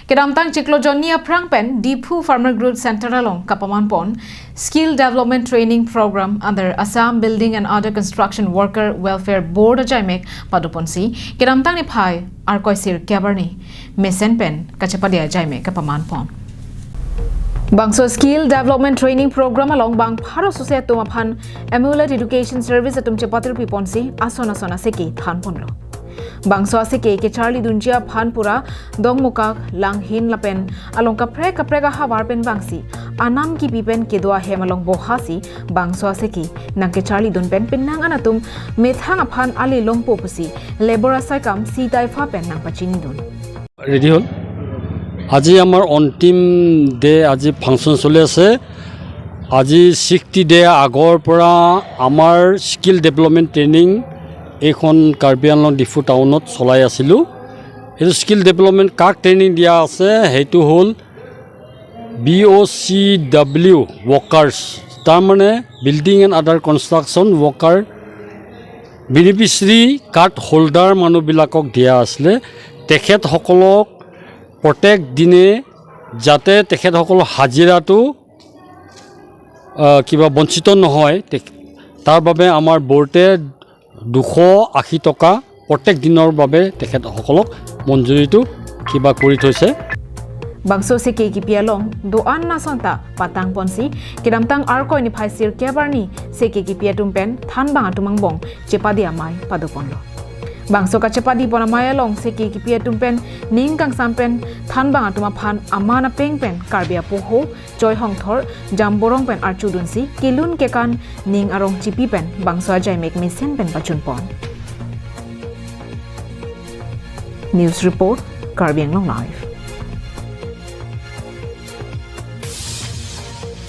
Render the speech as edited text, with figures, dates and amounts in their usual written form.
Kedamtang Chiklojonia Prangpen, Deephu Farmer Group Center along Kapamanpon, Skill Development Training Program under Assam Building and Other Construction Worker Welfare Board Ajaimek Paduponsi, Kedamtang ni Pai, Arkoisir Kabarni, Mesenpen, Kachapadia Ajaimek Kapamanpon. Bangso Skill Development Training Program along Bang Paro Society Tumapan, Amulet Education Service at Tumchapatil Piponsi, Asona Seki, Thanponlo. Bangso Asike ke Charlie Dunjia Phanpura, Dongmukak, Langhin Lapen, along Kapreka Hawarpen Bangsi, Anam ki Pipen Kedua Hemalong Bohasi, Bangso Asiki, Nanke Charlie Dunpen Penang Anatum, Methang Apan Ali Longpo Pusi, Labora Saikam, Sitai Fapen Nang Pachinidun. Ready hol? আজি আমাৰ অন্তিম day আজি function চলি আছে আজি 60 day আগৰ পৰা আমাৰ স্কিল ডেভেলপমেন্ট ট্ৰেইনিং এখন কাৰ্বি আংলং ডিফু টাউনত চলাই আছিলো এই স্কিল ডেভেলপমেন্ট কাক ট্ৰেইনিং দিয়া আছে হেতু হল BOCW ওয়াৰ্কাৰ্স তাৰ মানে বিল্ডিং এন্ড আদাৰ কনস্ট্ৰাকচন ওয়াৰ্কাৰ বেনিফিচিয়াৰী কাৰ্ড হোল্ডাৰ মানুহবিলাকক দিয়া আছিল তেখেত সকলক প্ৰত্যেক দিনে যাতে তেখেত সকল হাজিৰাটো কিবা বঞ্চিত নহয় তাৰ বাবে আমাৰ বোৰ্ডে 280 টকা প্ৰত্যেক দিনৰ বাবে তেখেত সকলক মঞ্জুৰিটো কিবা কৰি থৈছে Bangso Seki Kipialong, Doan Nasanta, Patang Ponsi, Kedamtang Arko ni Paisir Kebarni, Seki Kipiatumpen, Tanbang Atumangbong, Chepadia Mai, Padopondo. Bangso Kachapadi Bonamayalong, Seki Kipiatumpen, Ningkang Sampen, Tanbang Atumapan, Amana Pengpen, Karbia Poho, Joy Hong Thor, Jamborongpen Archudunsi, Kilun Kekan, Ning Arong Chipipen, Bangso Ajay Mek Misen Pen Pachunpon. News Report, Karbi Anglong Live.